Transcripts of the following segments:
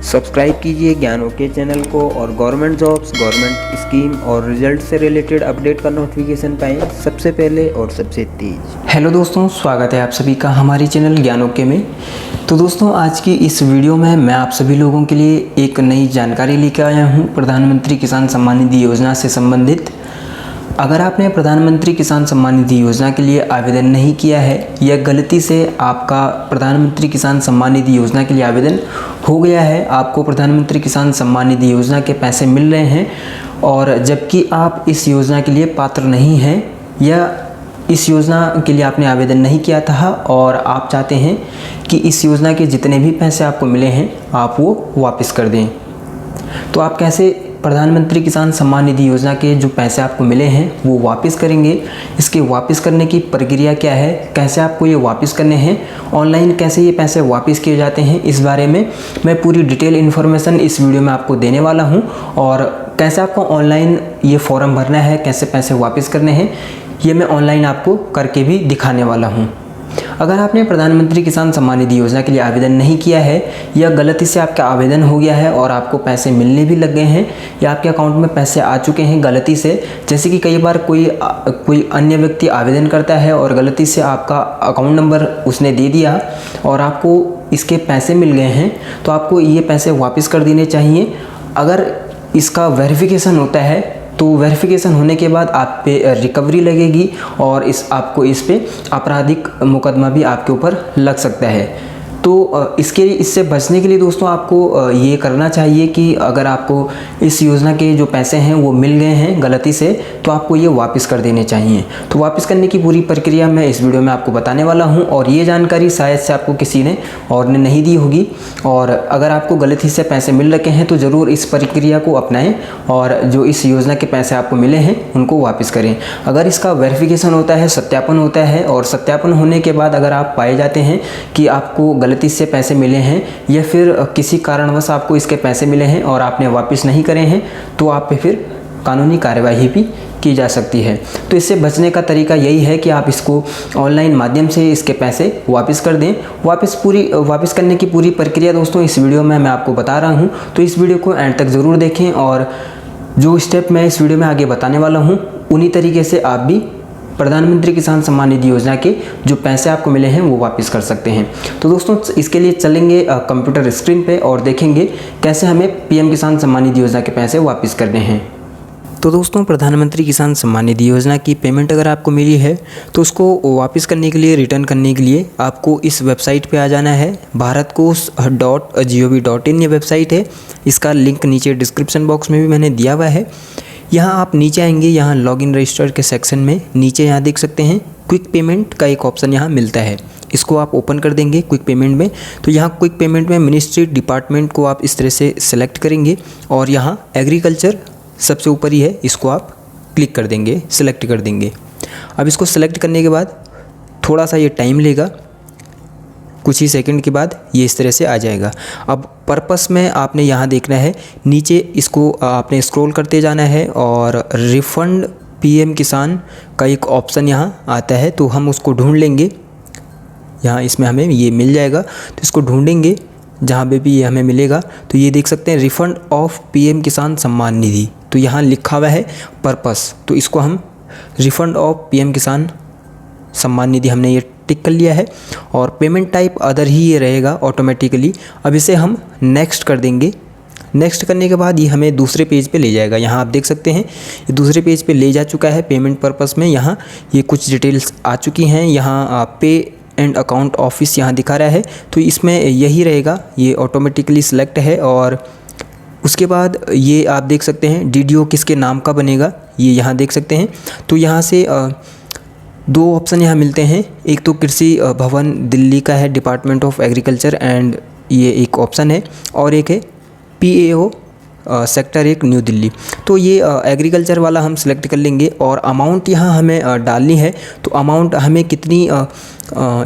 Subscribe कीजिए ज्ञान okay channel को और गवर्नमेंट जॉब्स, गवर्नमेंट स्कीम और रिजल्ट से रिलेटेड अपडेट का नोटिफिकेशन पाएँ सबसे पहले और सबसे तेज। हेलो दोस्तों, स्वागत है आप सभी का हमारे चैनल ज्ञान ओके में। तो दोस्तों, आज की इस वीडियो में मैं आप सभी लोगों के लिए एक नई जानकारी लेकर आया हूं प्रधानमंत्री किसान सम्मान निधि योजना से संबंधित। अगर आपने प्रधानमंत्री किसान सम्मान निधि योजना के लिए आवेदन नहीं किया है या गलती से आपका प्रधानमंत्री किसान सम्मान निधि योजना के लिए आवेदन हो गया है, आपको प्रधानमंत्री किसान सम्मान निधि योजना के पैसे मिल रहे हैं और जबकि आप इस योजना के लिए पात्र नहीं हैं या इस योजना के लिए आपने आवेदन नहीं किया था और आप चाहते हैं कि इस योजना के जितने भी पैसे आपको मिले हैं आप वो वापस कर दें, तो आप कैसे प्रधानमंत्री किसान सम्मान निधि योजना के जो पैसे आपको मिले हैं वो वापस करेंगे। इसके वापस करने की प्रक्रिया क्या है, कैसे आपको ये वापस करने हैं, ऑनलाइन कैसे ये पैसे वापस किए जाते हैं, इस बारे में मैं पूरी डिटेल इन्फॉर्मेशन इस वीडियो में आपको देने वाला हूँ। और कैसे आपको ऑनलाइन ये फॉर्म भरना है, कैसे पैसे वापस करने हैं, ये मैं ऑनलाइन आपको करके भी दिखाने वाला हूँ। अगर आपने प्रधानमंत्री किसान सम्मान निधि योजना के लिए आवेदन नहीं किया है या गलती से आपका आवेदन हो गया है और आपको पैसे मिलने भी लग गए हैं या आपके अकाउंट में पैसे आ चुके हैं गलती से, जैसे कि कई बार कोई अन्य व्यक्ति आवेदन करता है और गलती से आपका अकाउंट नंबर उसने दे दिया और आपको इसके पैसे मिल गए हैं, तो आपको ये पैसे वापस कर देने चाहिए। अगर इसका वेरिफिकेशन होता है तो वेरिफिकेशन होने के बाद आप पे रिकवरी लगेगी और आपको इस पे आपराधिक मुकदमा भी आपके ऊपर लग सकता है। तो इससे बचने के लिए दोस्तों आपको ये करना चाहिए कि अगर आपको इस योजना के जो पैसे हैं वो मिल गए हैं गलती से, तो आपको ये वापस कर देने चाहिए। तो वापस करने की पूरी प्रक्रिया मैं इस वीडियो में आपको बताने वाला हूँ और ये जानकारी शायद से आपको किसी ने और ने नहीं दी होगी। और अगर आपको गलती से पैसे मिल रखे हैं तो ज़रूर इस प्रक्रिया को अपनाएं और जो इस योजना के पैसे आपको मिले हैं उनको वापस करें। अगर इसका वेरिफिकेशन होता है, सत्यापन होता है और सत्यापन होने के बाद अगर आप पाए जाते हैं कि आपको गलती से पैसे मिले हैं या फिर किसी कारणवश आपको इसके पैसे मिले हैं और आपने वापस नहीं करे हैं, तो आप पे फिर कानूनी कार्यवाही भी की जा सकती है। तो इससे बचने का तरीका यही है कि आप इसको ऑनलाइन माध्यम से इसके पैसे वापस कर दें। वापस करने की पूरी प्रक्रिया दोस्तों इस वीडियो में मैं आपको बता रहा हूँ, तो इस वीडियो को एंड तक ज़रूर देखें और जो स्टेप मैं इस वीडियो में आगे बताने वाला हूँ उन्हीं तरीके से आप भी प्रधानमंत्री किसान सम्मान निधि योजना के जो पैसे आपको मिले हैं वो वापस कर सकते हैं। तो दोस्तों इसके लिए चलेंगे कंप्यूटर स्क्रीन पे और देखेंगे कैसे हमें पीएम किसान सम्मान निधि योजना के पैसे वापस करने हैं। तो दोस्तों, प्रधानमंत्री किसान सम्मान निधि योजना की पेमेंट अगर आपको मिली है तो उसको वापस करने के लिए, रिटर्न करने के लिए आपको इस वेबसाइट पे आ जाना है। bharatkosh.gov.in ये वेबसाइट है, इसका लिंक नीचे डिस्क्रिप्शन बॉक्स में भी मैंने दिया हुआ है। यहाँ आप नीचे आएंगे, यहाँ लॉगिन रजिस्टर के सेक्शन में नीचे यहाँ देख सकते हैं क्विक पेमेंट का एक ऑप्शन यहाँ मिलता है, इसको आप ओपन कर देंगे क्विक पेमेंट में। तो यहाँ क्विक पेमेंट में मिनिस्ट्री डिपार्टमेंट को आप इस तरह से सिलेक्ट करेंगे और यहाँ एग्रीकल्चर सबसे ऊपर ही है, इसको आप क्लिक कर देंगे, सिलेक्ट कर देंगे। अब इसको सिलेक्ट करने के बाद थोड़ा सा ये टाइम लेगा, कुछ ही सेकंड के बाद ये इस तरह से आ जाएगा। अब पर्पस में आपने यहाँ देखना है, नीचे इसको आपने स्क्रॉल करते जाना है और रिफ़ंड पीएम किसान का एक ऑप्शन यहाँ आता है, तो हम उसको ढूंढ लेंगे। यहाँ इसमें हमें ये मिल जाएगा, तो इसको ढूंढेंगे, जहाँ पे भी ये हमें मिलेगा तो ये देख सकते हैं रिफ़ंड ऑफ पीएम किसान सम्मान निधि, तो यहाँ लिखा हुआ है पर्पस, तो इसको हम रिफ़ंड ऑफ पीएम किसान सम्मान निधि हमने ये टिक कर लिया है और पेमेंट टाइप अदर ही ये रहेगा ऑटोमेटिकली। अब इसे हम नेक्स्ट कर देंगे। नेक्स्ट करने के बाद ये हमें दूसरे पेज पे ले जाएगा। यहाँ आप देख सकते हैं ये दूसरे पेज पे ले जा चुका है पेमेंट पर्पस में। यहाँ ये कुछ डिटेल्स आ चुकी हैं, यहाँ पे एंड अकाउंट ऑफिस यहाँ दिखा रहा है, तो इसमें यही रहेगा, ये ऑटोमेटिकली सिलेक्ट है। और उसके बाद ये आप देख सकते हैं डीडीओ किसके नाम का बनेगा, ये यहाँ देख सकते हैं। तो यहाँ से दो ऑप्शन यहाँ मिलते हैं, एक तो कृषि भवन दिल्ली का है, डिपार्टमेंट ऑफ एग्रीकल्चर एंड ये एक ऑप्शन है, और एक है PAO सेक्टर 1 न्यू दिल्ली। तो ये एग्रीकल्चर वाला हम सिलेक्ट कर लेंगे और अमाउंट यहाँ हमें डालनी है। तो अमाउंट हमें कितनी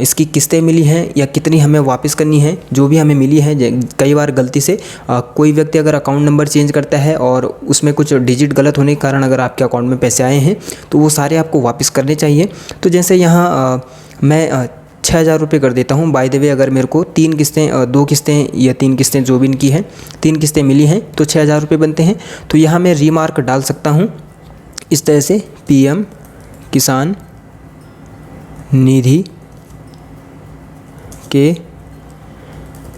इसकी किस्तें मिली हैं या कितनी हमें वापस करनी है, जो भी हमें मिली है। कई बार गलती से कोई व्यक्ति अगर अकाउंट नंबर चेंज करता है और उसमें कुछ डिजिट गलत होने के कारण अगर आपके अकाउंट में पैसे आए हैं तो वो सारे आपको वापस करने चाहिए। तो जैसे यहाँ मैं 6,000 रुपये कर देता हूँ। बाय द वे अगर मेरे को 3 किस्तें 2 किस्तें या 3 किस्तें जो भी इनकी हैं 3 किस्तें मिली हैं तो 6,000 रुपये बनते हैं। तो यहाँ मैं रीमार्क डाल सकता हूँ इस तरह से, PM किसान निधि के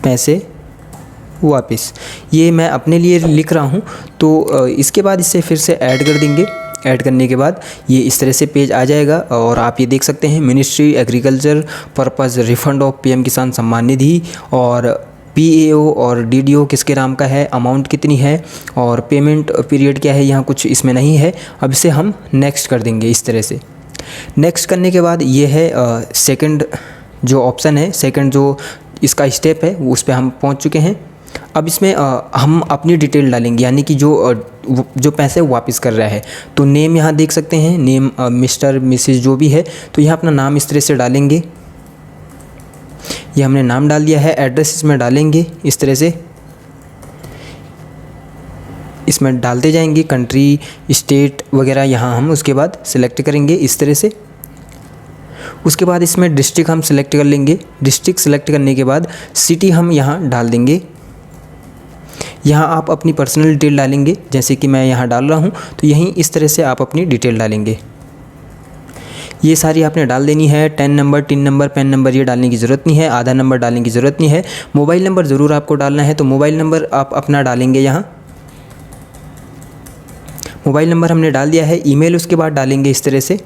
पैसे वापस, ये मैं अपने लिए लिख रहा हूँ। तो इसके बाद इसे फिर से ऐड कर देंगे। ऐड करने के बाद ये इस तरह से पेज आ जाएगा और आप ये देख सकते हैं ministry agriculture purpose refund of PM किसान सम्मान निधि, और PAO और DDO किसके नाम का है, अमाउंट कितनी है और पेमेंट पीरियड क्या है, यहाँ कुछ इसमें नहीं है। अब इसे हम नेक्स्ट कर देंगे इस तरह से। नेक्स्ट करने के बाद ये है सेकंड जो ऑप्शन है, सेकंड जो इसका स्टेप है वो उस पर हम पहुँच चुके हैं। अब इसमें हम अपनी डिटेल डालेंगे, यानी कि जो पैसे वापस कर रहा है। तो नेम यहाँ देख सकते हैं, नेम मिस्टर मिसेज जो भी है, तो यहाँ अपना नाम इस तरह से डालेंगे। ये हमने नाम डाल दिया है। एड्रेस इसमें डालेंगे इस तरह से, इसमें डालते जाएंगे। कंट्री, स्टेट वगैरह यहाँ हम उसके बाद सिलेक्ट करेंगे इस तरह से। उसके बाद इसमें डिस्ट्रिक्ट हम सिलेक्ट कर लेंगे। डिस्ट्रिक्ट सिलेक्ट करने के बाद सिटी हम यहाँ डाल देंगे। यहाँ आप अपनी पर्सनल डिटेल डालेंगे, जैसे कि मैं यहाँ डाल रहा हूँ। तो यहीं इस तरह से आप अपनी डिटेल डालेंगे। ये सारी आपने डाल देनी है। 10 नंबर, 3 नंबर, पैन नंबर ये डालने की ज़रूरत नहीं है। आधार नंबर डालने की ज़रूरत नहीं है। मोबाइल नंबर ज़रूर आपको डालना है, तो मोबाइल नंबर आप अपना डालेंगे यहाँ। मोबाइल नंबर हमने डाल दिया है। ईमेल उसके बाद डालेंगे इस तरह से।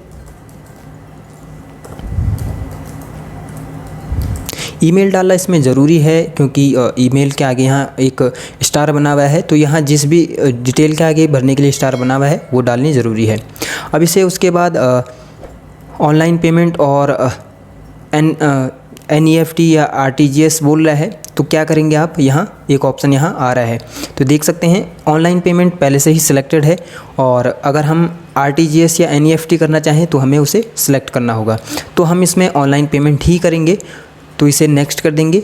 ईमेल डालना इसमें ज़रूरी है, क्योंकि ईमेल के आगे यहाँ एक स्टार बना हुआ है, तो यहाँ जिस भी डिटेल के आगे भरने के लिए स्टार बना हुआ है वो डालनी ज़रूरी है। अब इसे उसके बाद ऑनलाइन पेमेंट और NEFT या RTGS बोल रहा है, तो क्या करेंगे आप, यहाँ एक ऑप्शन यहाँ आ रहा है तो देख सकते हैं ऑनलाइन पेमेंट पहले से ही सिलेक्टेड है, और अगर हम RTGS या NEFT करना चाहें तो हमें उसे सिलेक्ट करना होगा। तो हम इसमें ऑनलाइन पेमेंट ही करेंगे, तो इसे नेक्स्ट कर देंगे।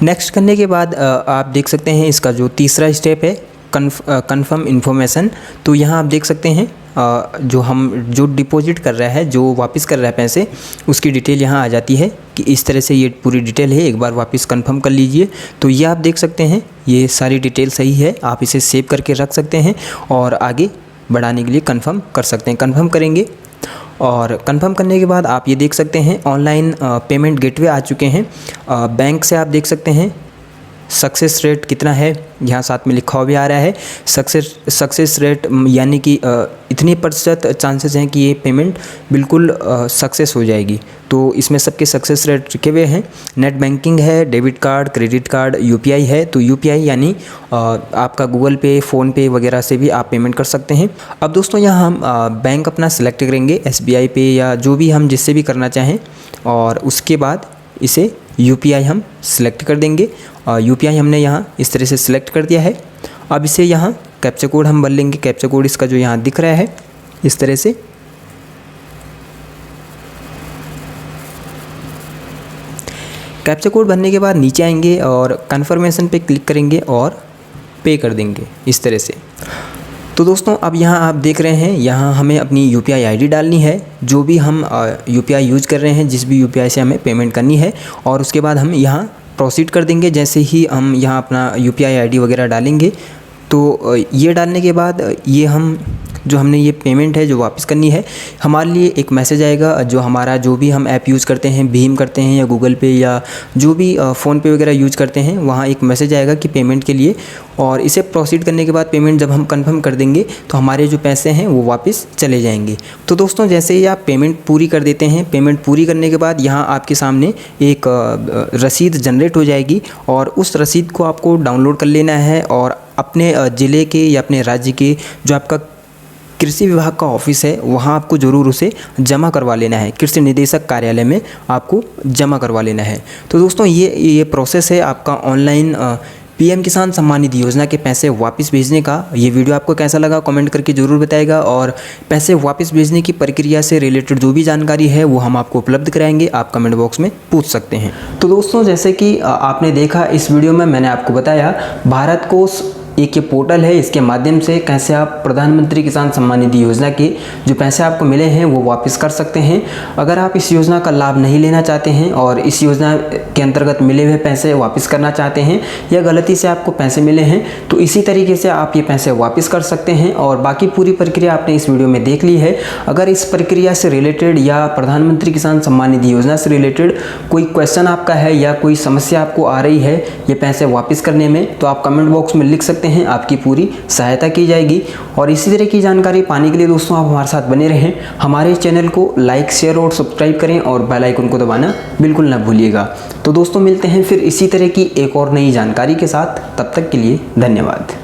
नेक्स्ट करने के बाद आप देख सकते हैं इसका जो तीसरा स्टेप है कन्फर्म इन्फॉर्मेशन। तो यहाँ आप देख सकते हैं जो डिपॉजिट कर रहा है, जो वापस कर रहा है पैसे, उसकी डिटेल यहाँ आ जाती है कि इस तरह से ये पूरी डिटेल है। एक बार वापस कंफर्म कर लीजिए। तो ये आप देख सकते हैं ये सारी डिटेल सही है। आप इसे सेव करके रख सकते हैं और आगे बढ़ाने के लिए कंफर्म कर सकते हैं। कंफर्म करेंगे और कंफर्म करने के बाद आप ये देख सकते हैं ऑनलाइन पेमेंट गेटवे आ चुके हैं। बैंक से आप देख सकते हैं सक्सेस रेट कितना है, यहाँ साथ में लिखा हुआ भी आ रहा है सक्सेस रेट, यानी कि इतनी प्रतिशत चांसेस हैं कि ये पेमेंट बिल्कुल सक्सेस हो जाएगी। तो इसमें सबके सक्सेस रेट लिखे हुए हैं। नेट बैंकिंग है, debit card, credit card, UPI है। तो UPI यानी आपका गूगल पे, फ़ोनपे वगैरह से भी आप पेमेंट कर सकते हैं। अब दोस्तों यहाँ हम बैंक अपना सिलेक्ट करेंगे, SBI पे या जो भी हम जिससे भी करना चाहें, और उसके बाद इसे UPI हम सिलेक्ट कर देंगे। UPI हमने यहाँ इस तरह से सिलेक्ट कर दिया है। अब इसे यहाँ कैप्चा कोड हम भर लेंगे। कैप्चा कोड इसका जो यहाँ दिख रहा है इस तरह से। कैप्चा कोड भरने के बाद नीचे आएंगे और कन्फर्मेशन पे क्लिक करेंगे और पे कर देंगे इस तरह से। तो दोस्तों अब यहाँ आप देख रहे हैं, यहाँ हमें अपनी UPI ID डालनी है, जो भी हम UPI यूज़ कर रहे हैं, जिस भी UPI से हमें पेमेंट करनी है, और उसके बाद हम यहाँ प्रोसीड कर देंगे। जैसे ही हम यहाँ अपना UPI ID वगैरह डालेंगे, तो ये डालने के बाद ये हम जो हमने ये पेमेंट है जो वापस करनी है, हमारे लिए एक मैसेज आएगा। जो भी हम ऐप यूज़ करते हैं, भीम करते हैं या गूगल पे या जो भी फ़ोनपे वगैरह यूज़ करते हैं, वहाँ एक मैसेज आएगा कि पेमेंट के लिए, और इसे प्रोसीड करने के बाद पेमेंट जब हम कंफर्म कर देंगे तो हमारे जो पैसे हैं वो वापस चले जाएंगे। तो दोस्तों जैसे ही आप पेमेंट पूरी कर देते हैं, पेमेंट पूरी करने के बाद यहाँ आपके सामने एक रसीद जनरेट हो जाएगी, और उस रसीद को आपको डाउनलोड कर लेना है और अपने ज़िले के या अपने राज्य के जो आपका कृषि विभाग का ऑफिस है वहाँ आपको ज़रूर उसे जमा करवा लेना है। कृषि निदेशक कार्यालय में आपको जमा करवा लेना है। तो दोस्तों ये प्रोसेस है आपका ऑनलाइन PM किसान सम्मान निधि योजना के पैसे वापस भेजने का। ये वीडियो आपको कैसा लगा कमेंट करके ज़रूर बताइएगा, और पैसे वापस भेजने की प्रक्रिया से रिलेटेड जो भी जानकारी है वो हम आपको उपलब्ध कराएंगे। आप कमेंट बॉक्स में पूछ सकते हैं। तो दोस्तों जैसे कि आपने देखा इस वीडियो में मैंने आपको बताया भारत को एक ये पोर्टल है, इसके माध्यम से कैसे आप प्रधानमंत्री किसान सम्मान निधि योजना के जो पैसे आपको मिले हैं वो वापस कर सकते हैं। अगर आप इस योजना का लाभ नहीं लेना चाहते हैं और इस योजना के अंतर्गत मिले हुए पैसे वापस करना चाहते हैं या गलती से आपको पैसे मिले हैं तो इसी तरीके से आप ये पैसे वापस कर सकते हैं। और बाकी पूरी प्रक्रिया आपने इस वीडियो में देख ली है। अगर इस प्रक्रिया से रिलेटेड या प्रधानमंत्री किसान सम्मान निधि योजना से रिलेटेड कोई क्वेश्चन आपका है या कोई समस्या आपको आ रही है ये पैसे वापस करने में, तो आप कमेंट बॉक्स में लिख सकते हैं, आपकी पूरी सहायता की जाएगी। और इसी तरह की जानकारी पाने के लिए दोस्तों आप हमारे साथ बने रहें, हमारे चैनल को लाइक शेयर और सब्सक्राइब करें और बेल आइकन को दबाना बिल्कुल ना भूलिएगा। तो दोस्तों मिलते हैं फिर इसी तरह की एक और नई जानकारी के साथ, तब तक के लिए धन्यवाद।